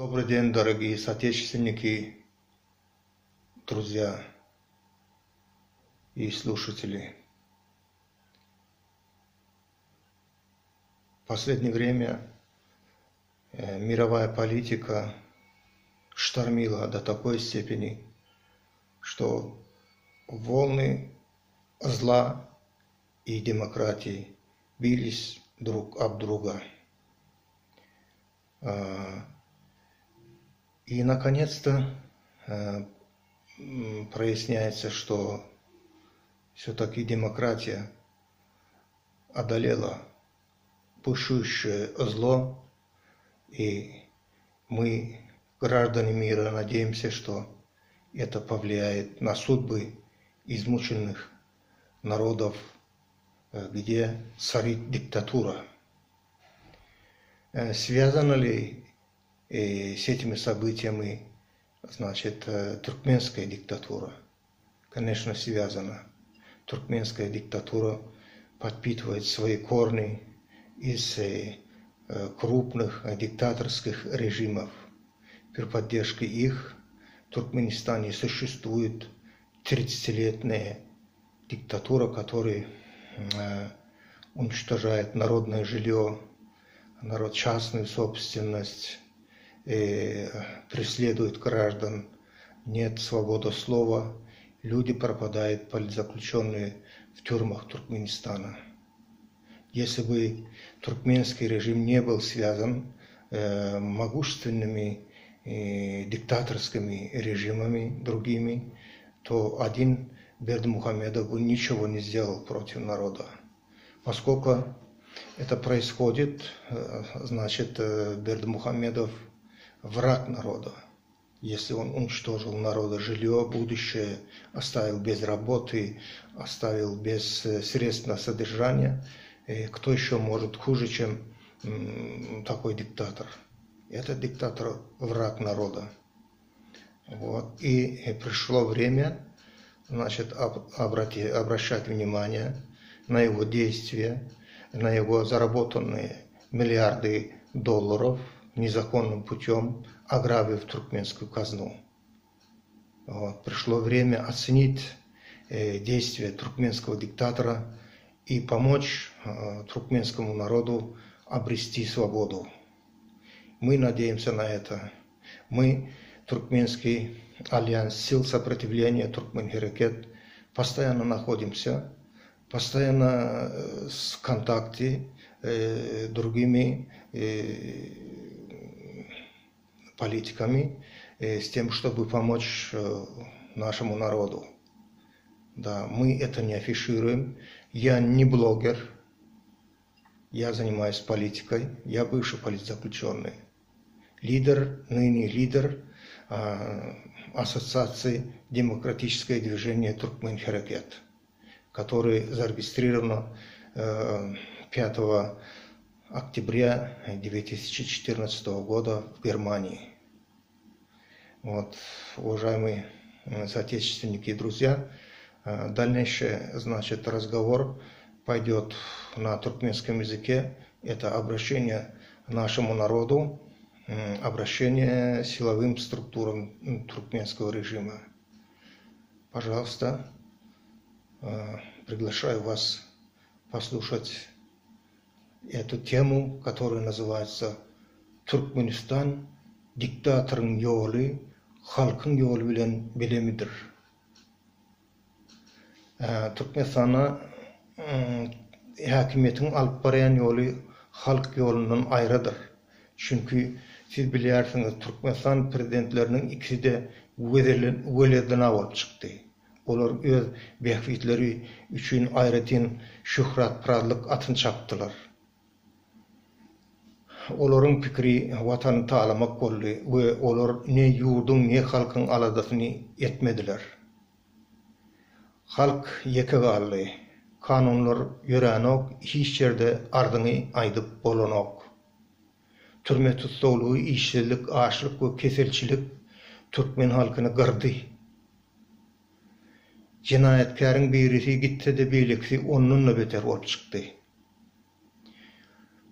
Добрый день, дорогие соотечественники, друзья и слушатели. В последнее время мировая политика штормила до такой степени, что волны зла и демократии бились друг об друга. И, наконец-то, проясняется, что все-таки демократия одолела бушующее зло, и мы, граждане мира, надеемся, что это повлияет на судьбы измученных народов, где царит диктатура. Связано ли с этими событиями, туркменская диктатура? Конечно, связана. Туркменская диктатура подпитывает свои корни из крупных диктаторских режимов. При поддержке их в Туркменистане существует 30-летняя диктатура, которая уничтожает народное жилье, частную собственность, преследует граждан, нет свободы слова, люди пропадают, политзаключенные в тюрьмах Туркменистана. Если бы туркменский режим не был связан могущественными диктаторскими режимами другими, то один Бердымухамедов бы ничего не сделал против народа. Поскольку это происходит, Бердымухамедов враг народа. Если он уничтожил народа жилье, будущее, оставил без работы, оставил без средств на содержание, кто еще может хуже, чем такой диктатор? Этот диктатор враг народа. Вот. И пришло время, обращать внимание на его действия, на его заработанные миллиарды долларов незаконным путем, ограбив туркменскую казну. Вот. Пришло время оценить действия туркменского диктатора и помочь туркменскому народу обрести свободу. Мы надеемся на это. Мы, Туркменский альянс сил сопротивления Туркмен-Херекет, постоянно находимся, постоянно в контакте с другими политиками, с тем, чтобы помочь нашему народу. Да, мы это не афишируем. Я не блогер, я занимаюсь политикой, я бывший политзаключенный. Ныне лидер Ассоциации Демократическое движение Туркмен-Херекет, который зарегистрировано 5 октября 2014 года в Германии. Вот, уважаемые соотечественники и друзья, дальнейший, разговор пойдет на туркменском языке. Это обращение нашему народу, обращение силовым структурам туркменского режима. Пожалуйста, приглашаю вас послушать эту тему, которая называется «Туркменистан диктаторun yolu halkın yolu bilen bilemidir». Türkmenistan'a hakimiyetin alıp barayan yolu halk yolundan ayrıdır. Çünkü siz bilirsiniz, Türkmenistan prezidentlerinin ikisi de üyelerden olup çıktı. Onlar öz behfitleri üçün ayrıtin şöhret prazlık atın çaptılar. Onların fikri vatanı ta'lamak oldu ve onlar ne yurdun ne halkın aladasını etmediler. Halk yeke kaldı. Kanunlar yörenok, hiç yerde ardını aydıp bolanok. Türme tuttuğuluğu, işsizlik, açlık ve keselçilik Türkmen halkını kırdı. Cinayetkarın birisi gitti de birlikte onunla beter olup çıktı.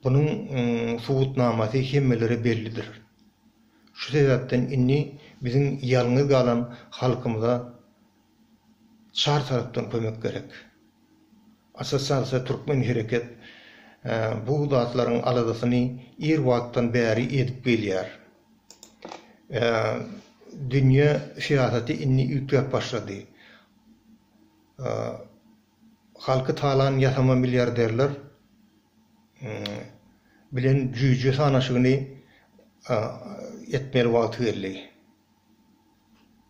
Bunun subutnaması hemmeleri bellidir. Şu sebepten inni bizim yalnız kalan halkımıza çar taraftan kömek gerek. Asasen Türkmen hareket bu zatların aladasını ir vaktan beri edip gelýär. Dünya siyaseti inni ýükläp başlady. Halkı talan ýasama milyarderler bilen jüýje sanaşygyny etmeli wagty geldi.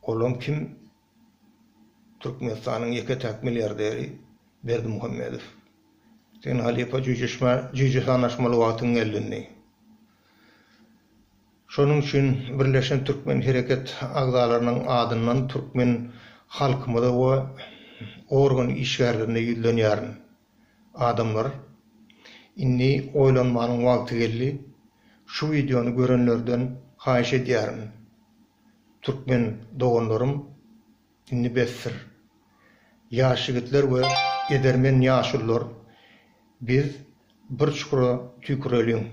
Olam kim? Türkmenistan'ın 2 milyarderi Berdimuhammedow. Sen halipa jüýje sanaşmaly wagtyň geldi. Şonun üçin Birleşen Türkmen Hereket agzalarynyň adyndan Türkmen halkymyza we organ işgärlerine ýüzlenýär adamlar inni oýlanmanyň wagty geldi. Şu videonu görenlerden haýyş edýärim. Türkmen doganlarym inni besir. Ýaş ýigitler we edermen ýaşullar biz bir çukura tükürelim.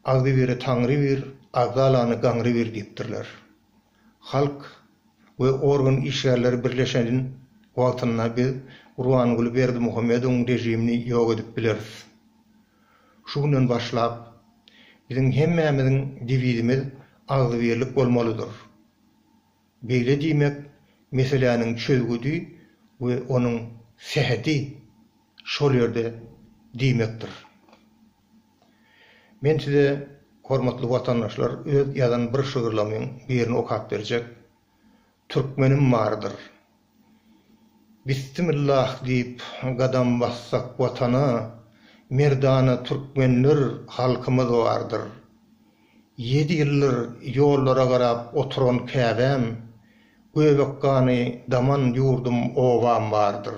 Agdy bir taňry bir, agdalany gaňry bir diýipdirler. Halk we organ işgärleri birleşenin wagtyna biz Urwangul Berdimuhammedowyň rejimini ýok edip bileriz. Şu günden başlap bizim hemmämiziň diwidimiz agdy birlik bolmalydyr. Beýle diýmek meseleniň çözgüdi we onuň sehheti şol ýerde diýmekdir. Men size hormatly watandaşlar öz ýazan bir şygyrlamyň birini okap berjek. Türkmenim bardyr. Bismillah diýip gadam bassak watana, merdana türkmenler halkymyz bardyr. 7 ýyllar ýollara garap oturan käbem, göbekkany daman ýurdum owam bardyr.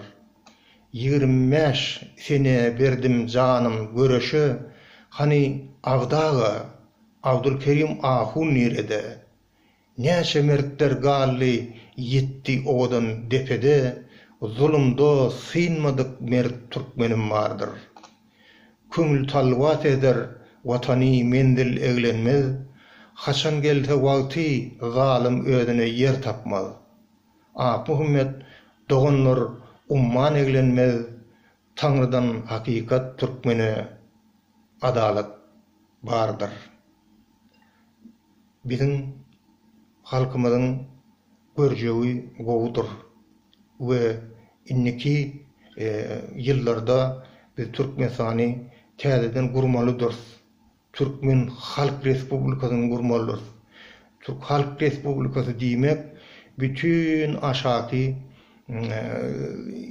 25 sene berdim janym göreşe, hani Avdaga, Abdülkerim Ahun nerede? Näçe mertler galli yetti odan depede, zulümde sığınmadık mert Türkmenim bardyr. Köngül talwat eder, watany mendil eglenmez, haçan gelse wagty zalim ödüne yer tapmaz. Muhammed doganlar umman eglenmez, Tanrıdan hakikat Türkmene adalet bardyr. Bizim halkymyzyň görjegi gowudur we inniki ýyllarda biz Türkmenistany täzeden gurmalydyr. Türkmen Halk Respublikasyny gurmalydyr. Türk Halk Respublikasy diýmek bütün aşaky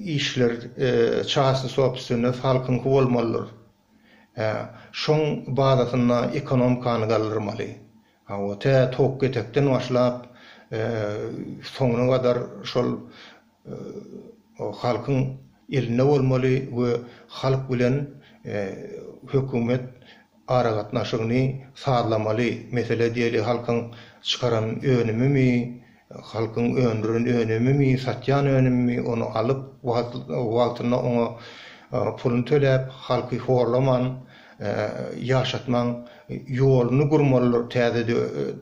işler çağsy sohbetine halkyň bolmalydyr. Şoň badasyna ekonomik angalyrmaly. O te tok getekden başlap soňuna kadar şol halkyň eline bolmaly we halk bilen hökümet aragatnaşygyny sağlamaly. Mesele diýeli halkyň çykaran önümimi, halkyň öndüren önümimi, satýan önümimi onu alyp wagtyna ona pulun töläp halky horlaman, ýaşatman ýoluny gurmalydyr täze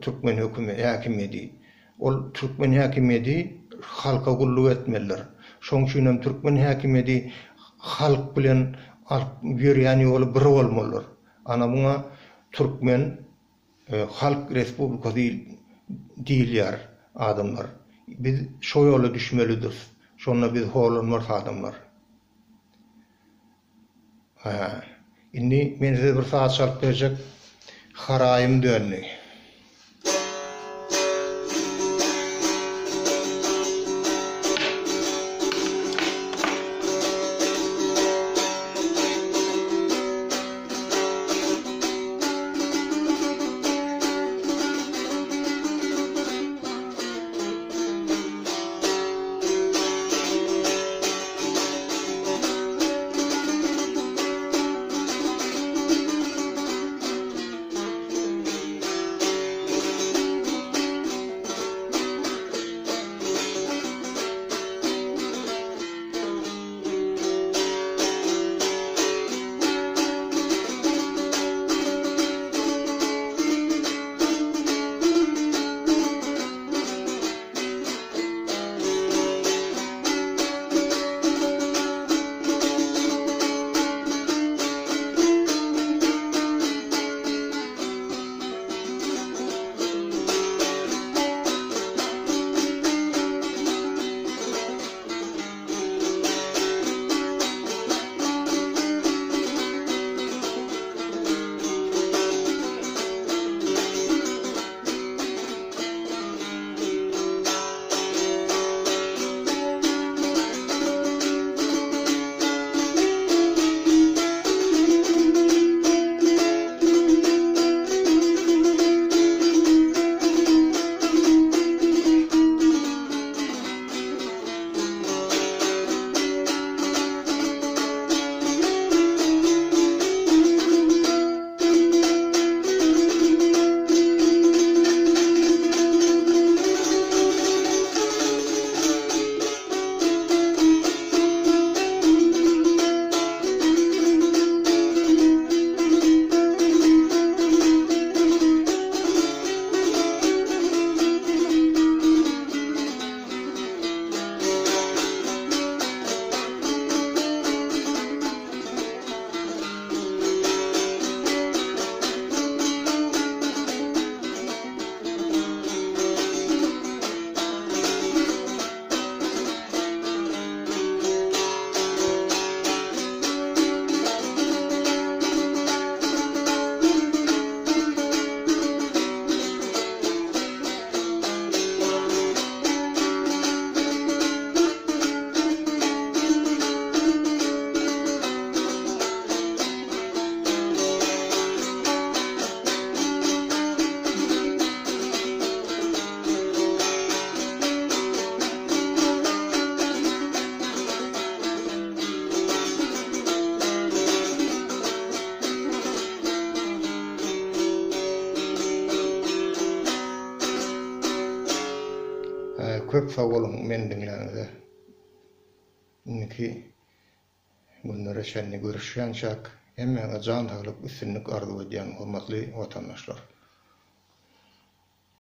Türkmen häkimeti. Ol Türkmen häkimeti halka gulluk etmelidir. Şoň üçin hem Türkmen häkimeti halk bilen ýürýän ýoly bir bolmalydyr. Ana buňa Türkmen Halk Respublikasy diýilýär adamlar. Biz şo ýola düşmelidir. Şonda biz horlanmaz adamlar. Inni men size bir saat çalıp berjek. Haraýym dönni. köp sag bolun men diňläňize. Inniki bunlara şenli görüşýänçak, emmeňe jan saglyk üstünlik arzu edýän hormatly watandaşlar.